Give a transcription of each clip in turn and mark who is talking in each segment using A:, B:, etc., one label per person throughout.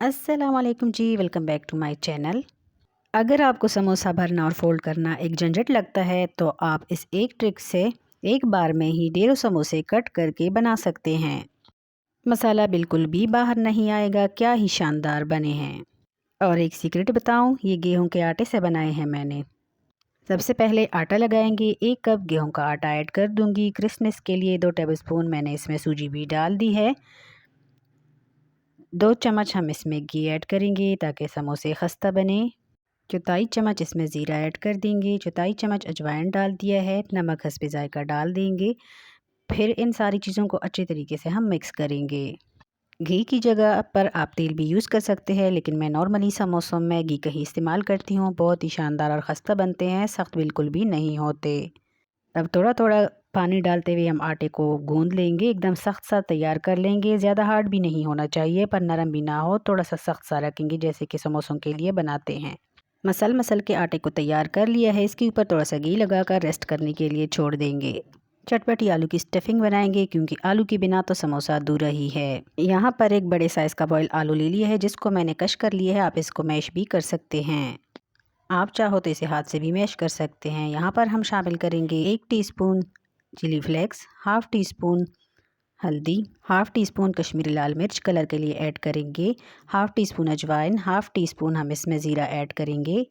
A: अस्सलाम वालेकुम जी, welcome back to my channel. अगर आपको समोसा भरना और फोल्ड करना एक झंझट लगता है तो आप इस एक ट्रिक से एक बार में ही ढेरों समोसे कट करके बना सकते हैं। मसाला बिल्कुल भी बाहर नहीं आएगा, क्या ही शानदार बने हैं। और एक सीक्रेट बताऊं, ये गेहूं के आटे से बनाए हैं मैंने। सबसे पहले आटा लगाएंगे। 1 कप गेहूं का आटा ऐड कर दूंगी। क्रिस्पनेस के लिए 2 टेबलस्पून मैंने इसमें सूजी भी डाल दी है। 2 चम्मच हम इसमें घी ऐड करेंगे ताकि समोसे खस्ता बने। चौथाई चम्मच इसमें ज़ीरा ऐड कर देंगे। चौथाई चम्मच अजवाइन डाल दिया है। नमक हस्बे ज़ायका डाल देंगे। फिर इन सारी चीज़ों को अच्छे तरीके से हम मिक्स करेंगे। घी की जगह पर आप तेल भी यूज़ कर सकते हैं, लेकिन मैं नॉर्मली समोसों में घी का ही इस्तेमाल करती हूँ। बहुत ही शानदार और खस्ता बनते हैं, सख्त बिल्कुल भी नहीं होते। अब थोड़ा थोड़ा पानी डालते हुए हम आटे को गूंद लेंगे। एकदम सख्त सा तैयार कर लेंगे। ज़्यादा हार्ड भी नहीं होना चाहिए पर नरम भी ना हो, थोड़ा सा सख्त सा रखेंगे जैसे कि समोसों के लिए बनाते हैं। मसल के आटे को तैयार कर लिया है। इसके ऊपर थोड़ा सा घी लगाकर रेस्ट करने के लिए छोड़ देंगे। चटपटी आलू की स्टफिंग बनाएंगे क्योंकि आलू के बिना तो समोसा अधूरा ही है। यहाँ पर एक बड़े साइज़ का बॉयल आलू ले लिया है जिसको मैंने कश कर लिया है। आप इसको मैश भी कर सकते हैं। आप चाहो तो इसे हाथ से भी मैश कर सकते हैं। यहाँ पर हम शामिल करेंगे 1 teaspoon chilli flakes, half teaspoon हल्दी, हाफ़ टी स्पून कश्मीरी लाल मिर्च कलर के लिए ऐड करेंगे, हाफ़ टी स्पून अजवाइन, हाफ़ टी स्पून हम इसमें ज़ीरा ऐड करेंगे।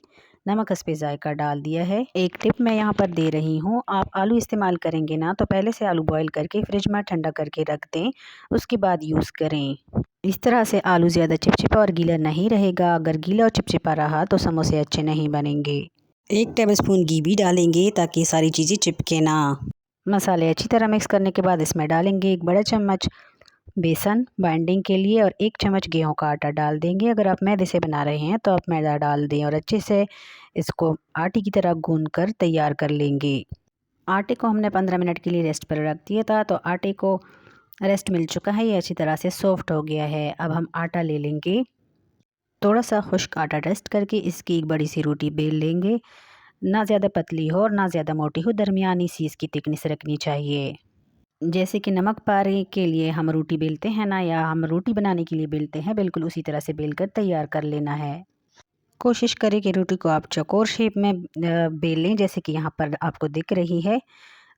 A: नमक हस्बे ज़ायका डाल दिया है। एक टिप मैं यहाँ पर दे रही हूँ, आप आलू इस्तेमाल करेंगे ना तो पहले से आलू बॉईल करके फ्रिज में ठंडा करके रख दें, उसके बाद यूज़ करें। इस तरह से आलू ज़्यादा चिपचिपा और गीला नहीं रहेगा। अगर गीला और चिपचिपा रहा तो समोसे अच्छे नहीं बनेंगे। 1 टेबलस्पून घी भी डालेंगे ताकि सारी चीज़ें चिपके ना। मसाले अच्छी तरह मिक्स करने के बाद इसमें डालेंगे 1 बड़ा चम्मच बेसन बाइंडिंग के लिए और 1 चम्मच गेहूं का आटा डाल देंगे। अगर आप मैदे से बना रहे हैं तो आप मैदा डाल दें और अच्छे से इसको आटे की तरह गूंद कर तैयार कर लेंगे। आटे को हमने 15 मिनट के लिए रेस्ट पर रख दिया था तो आटे को रेस्ट मिल चुका है। ये अच्छी तरह से सॉफ्ट हो गया है। अब हम आटा ले लेंगे। थोड़ा सा खुश्क आटा रेस्ट करके इसकी एक बड़ी सी रोटी बेल लेंगे। ना ज़्यादा पतली हो और ना ज़्यादा मोटी हो, दरमियानी सी इसकी थिकनेस रखनी चाहिए। जैसे कि नमक पारे के लिए हम रोटी बेलते हैं ना, या हम रोटी बनाने के लिए बेलते हैं, बिल्कुल उसी तरह से बेल कर तैयार कर लेना है। कोशिश करें कि रोटी को आप चौकोर शेप में बेल लें जैसे कि यहाँ पर आपको दिख रही है।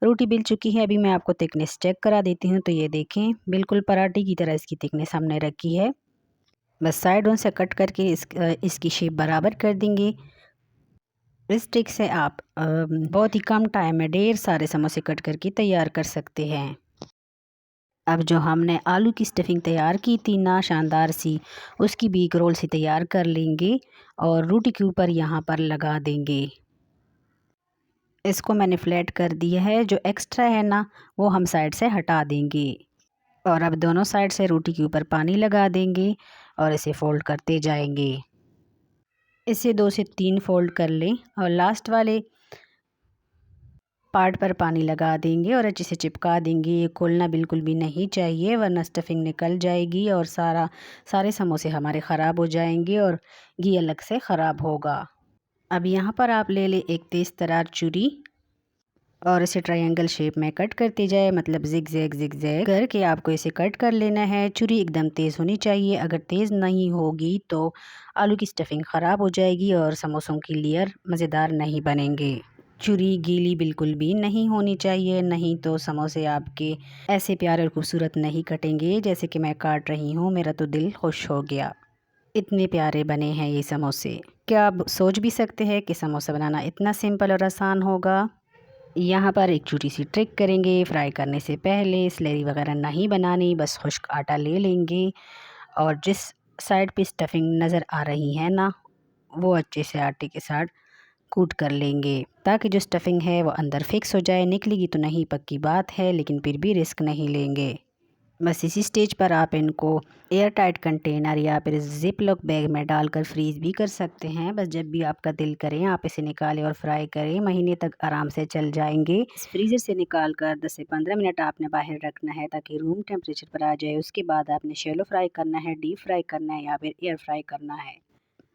A: रोटी बेल चुकी है। अभी मैं आपको थिकनेस चेक करा देती हूँ। तो ये देखें, बिल्कुल पराठे की तरह इसकी थिकनेस हमने रखी है। बस साइडों से कट करके इसकी शेप बराबर कर देंगे। इस ट्रिक से आप बहुत ही कम टाइम में ढेर सारे समोसे कट करके तैयार कर सकते हैं। अब जो हमने आलू की स्टफिंग तैयार की थी ना, शानदार सी, उसकी भी एक रोल सी तैयार कर लेंगे और रोटी के ऊपर यहाँ पर लगा देंगे। इसको मैंने फ्लैट कर दिया है। जो एक्स्ट्रा है ना वो हम साइड से हटा देंगे। और अब दोनों साइड से रोटी के ऊपर पानी लगा देंगे और इसे फोल्ड करते जाएंगे। इसे 2 से 3 फोल्ड कर लें और लास्ट वाले पार्ट पर पानी लगा देंगे और अच्छे से चिपका देंगे। ये खोलना बिल्कुल भी नहीं चाहिए वरना स्टफिंग निकल जाएगी और सारे समोसे हमारे ख़राब हो जाएंगे और घी अलग से ख़राब होगा। अब यहाँ पर आप ले लें एक तेज़ तरार छुरी और इसे ट्रायंगल शेप में कट करते जाए, मतलब जिग जैग करके आपको इसे कट कर लेना है। छुरी एकदम तेज़ होनी चाहिए। अगर तेज़ नहीं होगी तो आलू की स्टफिंग ख़राब हो जाएगी और समोसों की लेयर मज़ेदार नहीं बनेंगे। छुरी गीली बिल्कुल भी नहीं होनी चाहिए, नहीं तो समोसे आपके ऐसे प्यारे और खूबसूरत नहीं कटेंगे जैसे कि मैं काट रही हूँ। मेरा तो दिल खुश हो गया, इतने प्यारे बने हैं ये समोसे। क्या आप सोच भी सकते हैं कि समोसा बनाना इतना सिंपल और आसान होगा। यहाँ पर एक छोटी सी ट्रिक करेंगे। फ्राई करने से पहले स्लरी वगैरह नहीं बनानी, बस खुश्क आटा ले लेंगे और जिस साइड पे स्टफिंग नज़र आ रही है ना, वो अच्छे से आटे के साथ कूट कर लेंगे ताकि जो स्टफिंग है वो अंदर फिक्स हो जाए। निकलेगी तो नहीं पक्की बात है, लेकिन फिर भी रिस्क नहीं लेंगे। बस इसी स्टेज पर आप इनको एयर टाइट कंटेनर या फिर जिप लॉक बैग में डालकर फ्रीज़ भी कर सकते हैं। बस जब भी आपका दिल करे आप इसे निकालें और फ्राई करें, महीने तक आराम से चल जाएंगे। इस फ्रीज़र से निकाल कर 10 से 15 मिनट आपने बाहर रखना है ताकि रूम टेम्परेचर पर आ जाए। उसके बाद आपने शैलो फ्राई करना है, डीप फ्राई करना है या फिर एयर फ्राई करना है।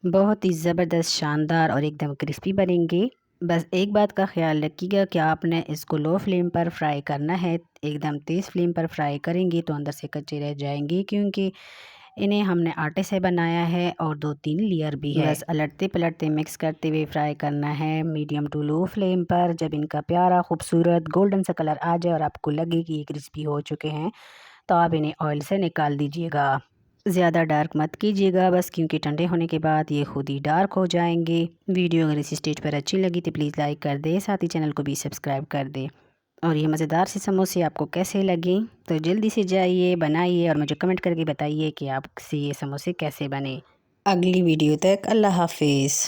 A: बहुत ही ज़बरदस्त, शानदार और एकदम क्रिस्पी बनेंगे। बस एक बात का ख्याल रखिएगा कि आपने इसको लो फ्लेम पर फ्राई करना है। एकदम तेज़ फ्लेम पर फ्राई करेंगे तो अंदर से कच्चे रह जाएंगे, क्योंकि इन्हें हमने आटे से बनाया है और 2-3 लेयर भी है। बस पलटते पलटते मिक्स करते हुए फ्राई करना है मीडियम टू लो फ्लेम पर। जब इनका प्यारा खूबसूरत गोल्डन सा कलर आ जाए और आपको लगे कि ये क्रिस्पी हो चुके हैं तो आप इन्हें ऑयल से निकाल दीजिएगा। ज़्यादा डार्क मत कीजिएगा बस, क्योंकि ठंडे होने के बाद ये खुद ही डार्क हो जाएंगे। वीडियो अगर इस स्टेज पर अच्छी लगी तो प्लीज़ लाइक कर दे, साथ ही चैनल को भी सब्सक्राइब कर दे। और ये मज़ेदार से समोसे आपको कैसे लगे तो जल्दी से जाइए बनाइए और मुझे कमेंट करके बताइए कि आपसे ये समोसे कैसे बने। अगली वीडियो तक अल्लाह हाफिज़।